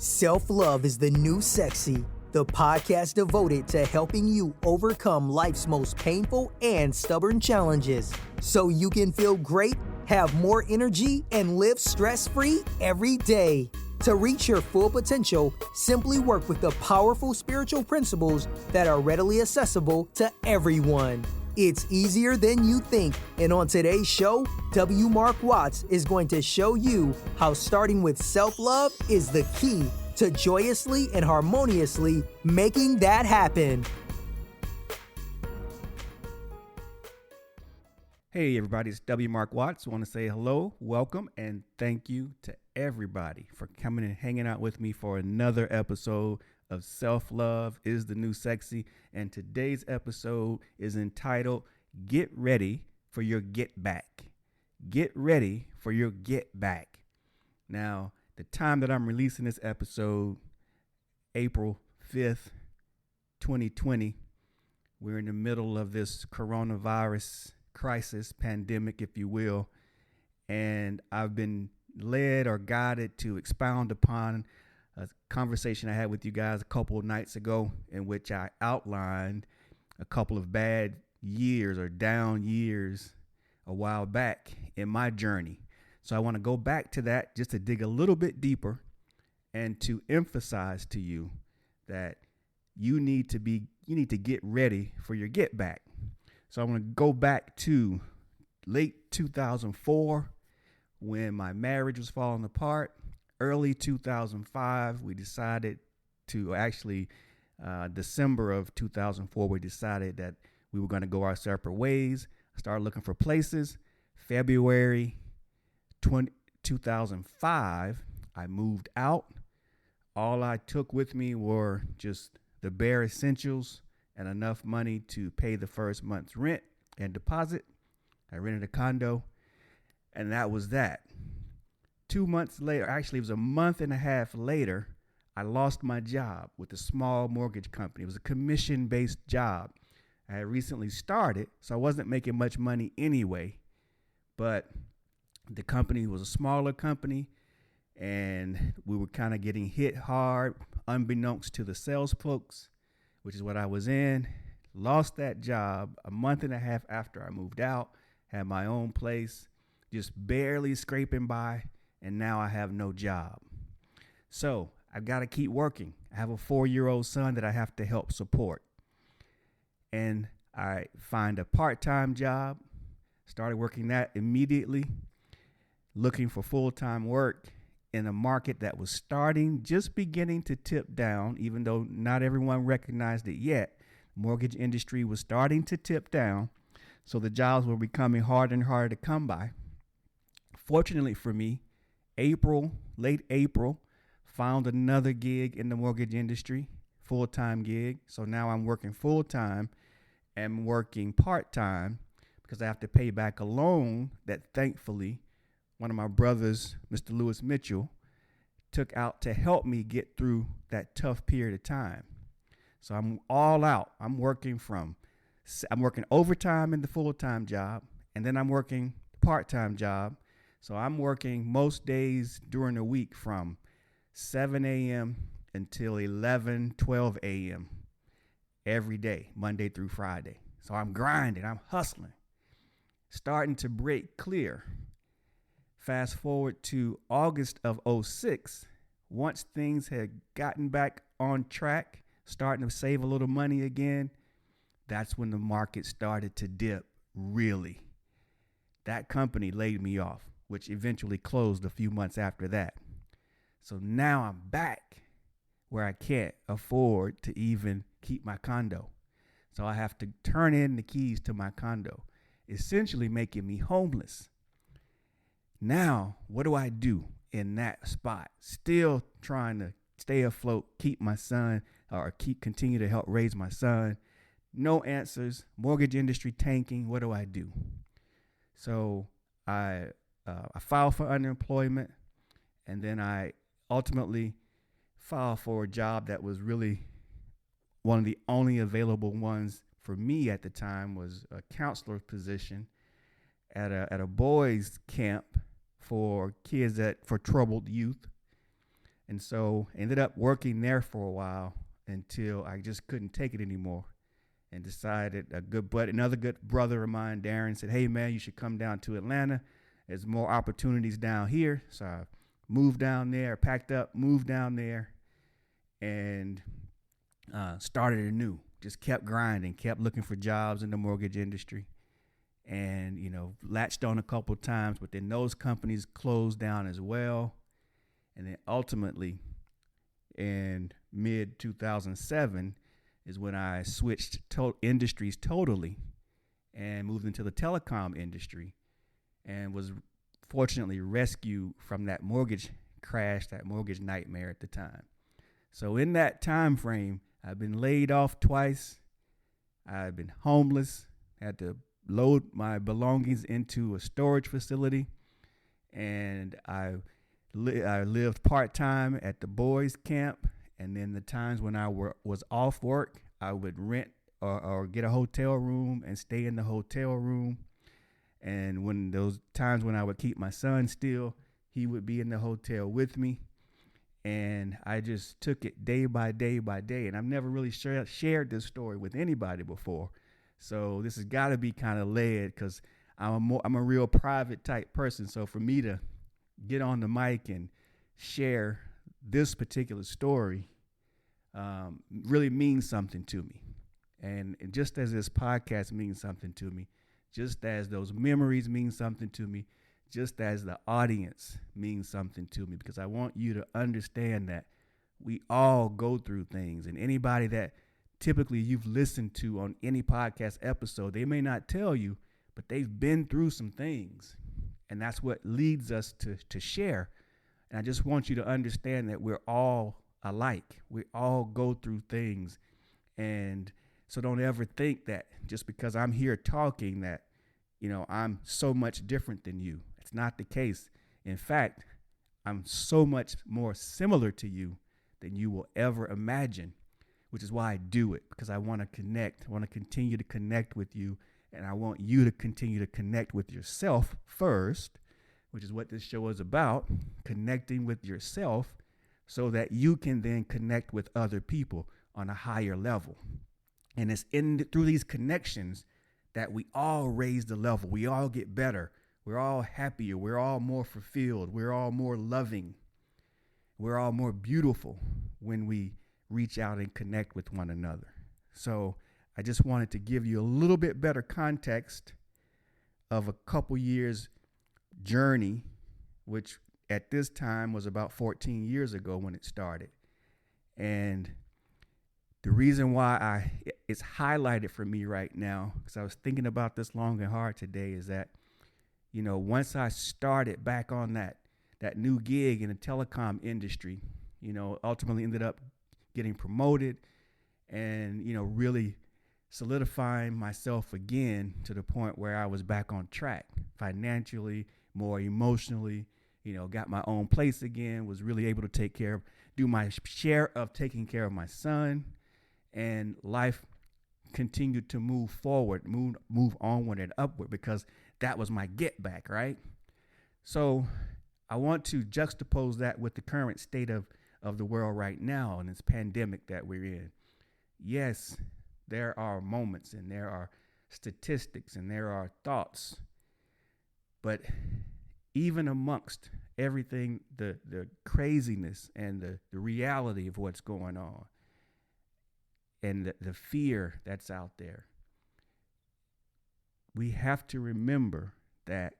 Self-love is the new sexy, the podcast devoted to helping you overcome life's most painful and stubborn challenges so you can feel great, have more energy, and live stress-free every day. To reach your full potential, simply work with the powerful spiritual principles that are readily accessible to everyone. It's easier than you think, and on today's show, W. Mark Watts is going to show you how starting with self-love is the key to joyously and harmoniously making that happen. Hey everybody, it's W. Mark Watts. I want to say hello, welcome, and thank you to everybody for coming and hanging out with me for another episode of Self-Love is the New Sexy. And today's episode is entitled, Get Ready for Your Get Back. Get ready for your get back. Now, the time that I'm releasing this episode, April 5th, 2020, we're in the middle of this coronavirus crisis, pandemic, if you will. And I've been led or guided to expound upon a conversation I had with you guys a couple of nights ago in which I outlined a couple of bad years or down years a while back in my journey. So I want to go back to that just to dig a little bit deeper and to emphasize to you that you need to get ready for your get back. So I want to go back to late 2004 when my marriage was falling apart. Early 2005, we decided to December of 2004, we decided that we were going to go our separate ways. I started looking for places. February 2005, I moved out. All I took with me were just the bare essentials and enough money to pay the first month's rent and deposit. I rented a condo, and that was that. 2 months later, actually it was a month and a half later, I lost my job with a small mortgage company. It was a commission-based job. I had recently started, so I wasn't making much money anyway, but the company was a smaller company, and we were kind of getting hit hard, unbeknownst to the sales folks, which is what I was in. Lost that job a month and a half after I moved out, had my own place, just barely scraping by, and now I have no job. So I've got to keep working. I have a 4-year-old son that I have to help support. And I find a part-time job, started working that immediately, looking for full-time work in a market that was just beginning to tip down, even though not everyone recognized it yet. The mortgage industry was starting to tip down, so the jobs were becoming harder and harder to come by. Fortunately for me, late April, found another gig in the mortgage industry, full-time gig. So now I'm working full-time and working part-time because I have to pay back a loan that thankfully one of my brothers, Mr. Lewis Mitchell, took out to help me get through that tough period of time. So I'm all out. I'm working overtime in the full-time job, and then I'm working part-time job. So I'm working most days during the week from 7 a.m. until 11, 12 a.m. every day, Monday through Friday. So I'm grinding, I'm hustling, starting to break clear. Fast forward to August of 2006, once things had gotten back on track, starting to save a little money again, that's when the market started to dip, really. That company laid me off, which eventually closed a few months after that. So now I'm back where I can't afford to even keep my condo. So I have to turn in the keys to my condo, essentially making me homeless. Now, what do I do in that spot? Still trying to stay afloat, keep my son, or continue to help raise my son. No answers. Mortgage industry tanking. What do I do? So I filed for unemployment, and then I ultimately filed for a job that was really one of the only available ones for me at the time, was a counselor position at a boys camp for troubled youth. And so ended up working there for a while until I just couldn't take it anymore, and decided another good brother of mine, Darren, said, "Hey man, you should come down to Atlanta. There's more opportunities down here." So I moved down there, packed up, moved down there, and started anew. Just kept grinding, kept looking for jobs in the mortgage industry, and latched on a couple times, but then those companies closed down as well. And then ultimately, in mid 2007, is when I switched industries totally and moved into the telecom industry, and was fortunately rescued from that mortgage crash, that mortgage nightmare at the time. So in that time frame, I've been laid off twice. I've been homeless, had to load my belongings into a storage facility, and I lived part-time at the boys' camp. And then the times when I was off work, I would rent or get a hotel room and stay in the hotel room. And when those times when I would keep my son still, he would be in the hotel with me. And I just took it day by day by day. And I've never really shared this story with anybody before. So this has got to be kind of led, because I'm a real private type person. So for me to get on the mic and share this particular story really means something to me. And just as this podcast means something to me, just as those memories mean something to me, just as the audience means something to me, because I want you to understand that we all go through things. And anybody that typically you've listened to on any podcast episode, they may not tell you, but they've been through some things. And that's what leads us to share. And I just want you to understand that we're all alike. We all go through things. And so don't ever think that just because I'm here talking that, I'm so much different than you. It's not the case. In fact, I'm so much more similar to you than you will ever imagine, which is why I do it, because I want to connect. I want to continue to connect with you. And I want you to continue to connect with yourself first, which is what this show is about, connecting with yourself so that you can then connect with other people on a higher level. And it's through these connections that we all raise the level. We all get better. We're all happier. We're all more fulfilled. We're all more loving. We're all more beautiful when we reach out and connect with one another. So I just wanted to give you a little bit better context of a couple years journey, which at this time was about 14 years ago when it started. And the reason why it's highlighted for me right now, because I was thinking about this long and hard today, is that, once I started back on that new gig in the telecom industry, ultimately ended up getting promoted and, really solidifying myself again to the point where I was back on track financially, more emotionally, got my own place again, was really able to do my share of taking care of my son, and life continued to move forward, move onward and upward, because that was my get back, right? So I want to juxtapose that with the current state of the world right now and this pandemic that we're in. Yes, there are moments and there are statistics and there are thoughts, but even amongst everything, the craziness and the reality of what's going on and the fear that's out there, we have to remember that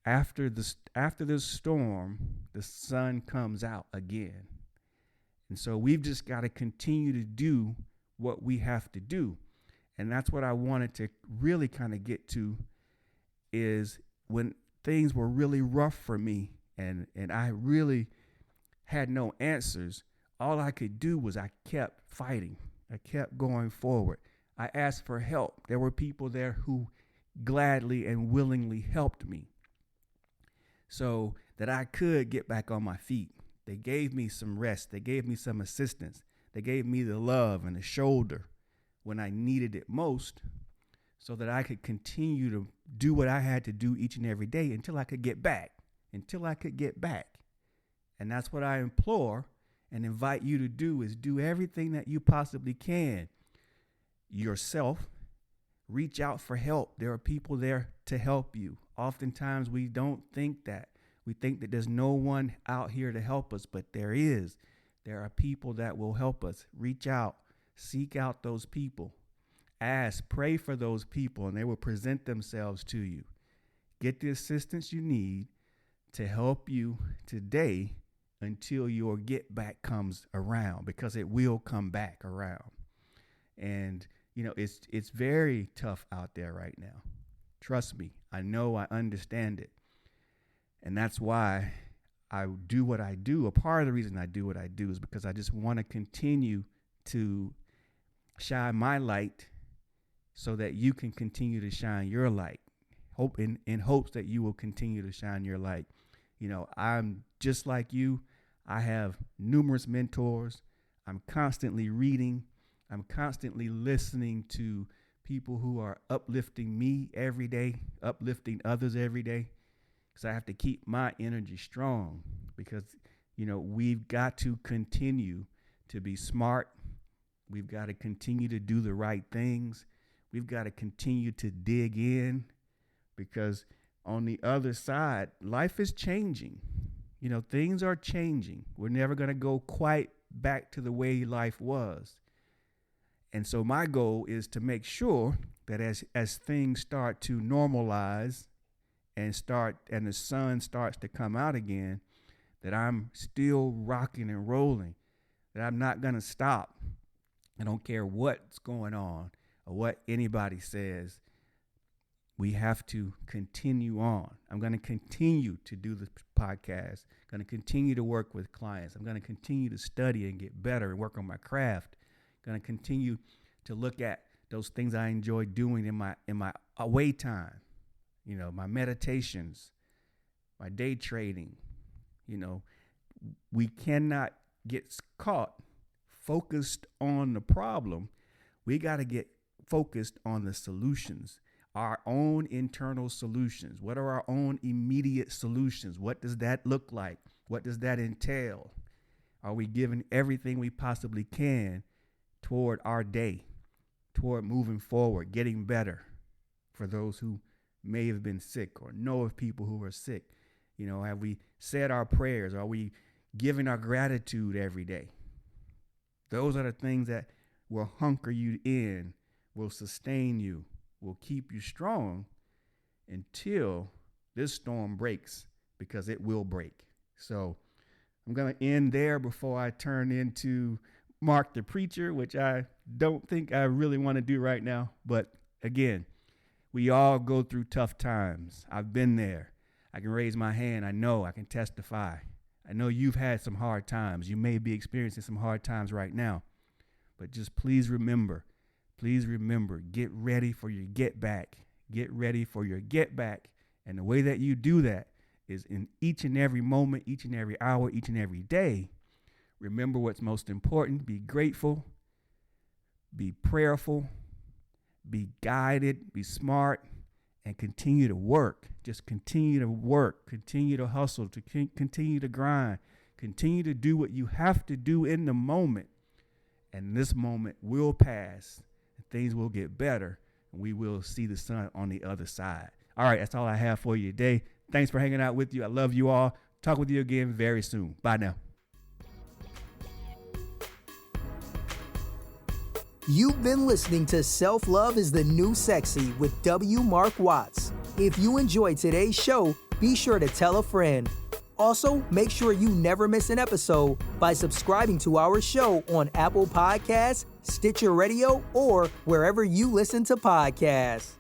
after this storm, the sun comes out again. And so we've just got to continue to do what we have to do. And that's what I wanted to really kind of get to, is when things were really rough for me and I really had no answers, all I could do was I kept fighting. I kept going forward. I asked for help. There were people there who gladly and willingly helped me so that I could get back on my feet. They gave me some rest. They gave me some assistance. They gave me the love and the shoulder when I needed it most, so that I could continue to do what I had to do each and every day until I could get back. And that's what I implore and invite you to do, is do everything that you possibly can yourself. Reach out for help. There are people there to help you. Oftentimes we don't think that. We think that there's no one out here to help us, but there is. There are people that will help us. Reach out, seek out those people. Ask, pray for those people, and they will present themselves to you. Get the assistance you need to help you today until your get back comes around, because it will come back around. And it's very tough out there right now. Trust me, I know, I understand it. And that's why I do what I do. A part of the reason I do what I do is because I just want to continue to shine my light so that you can continue to shine your light. In hopes that you will continue to shine your light. I'm just like you. I have numerous mentors. I'm constantly reading. I'm constantly listening to people who are uplifting me every day, uplifting others every day, because I have to keep my energy strong, because, we've got to continue to be smart. We've got to continue to do the right things. We've got to continue to dig in, because on the other side, life is changing. Things are changing. We're never going to go quite back to the way life was. And so my goal is to make sure that as things start to normalize and the sun starts to come out again, that I'm still rocking and rolling, that I'm not going to stop. I don't care what's going on or what anybody says. We have to continue on. I'm going to continue to do the podcast. I'm going to continue to work with clients. I'm going to continue to study and get better and work on my craft. I'm going to continue to look at those things I enjoy doing in my away time. My meditations, my day trading. We cannot get caught focused on the problem. We got to get focused on the solutions. Our own internal solutions. What are our own immediate solutions? What does that look like? What does that entail? Are we giving everything we possibly can toward our day, toward moving forward, getting better for those who may have been sick or know of people who are sick? Have we said our prayers? Are we giving our gratitude every day? Those are the things that will hunker you in, will sustain you, will keep you strong until this storm breaks, because it will break. So I'm going to end there before I turn into Mark the Preacher, which I don't think I really want to do right now. But again, we all go through tough times. I've been there. I can raise my hand. I know. I can testify. I know you've had some hard times. You may be experiencing some hard times right now. But just please remember, get ready for your get back. Get ready for your get back. And the way that you do that is in each and every moment, each and every hour, each and every day. Remember what's most important. Be grateful. Be prayerful. Be guided. Be smart. And continue to work. Just continue to work. Continue to hustle. Continue to grind. Continue to do what you have to do in the moment. And this moment will pass. And things will get better. And we will see the sun on the other side. All right, that's all I have for you today. Thanks for hanging out with you. I love you all. Talk with you again very soon. Bye now. You've been listening to Self-Love is the New Sexy with W. Mark Watts. If you enjoyed today's show, be sure to tell a friend. Also, make sure you never miss an episode by subscribing to our show on Apple Podcasts, Stitcher Radio, or wherever you listen to podcasts.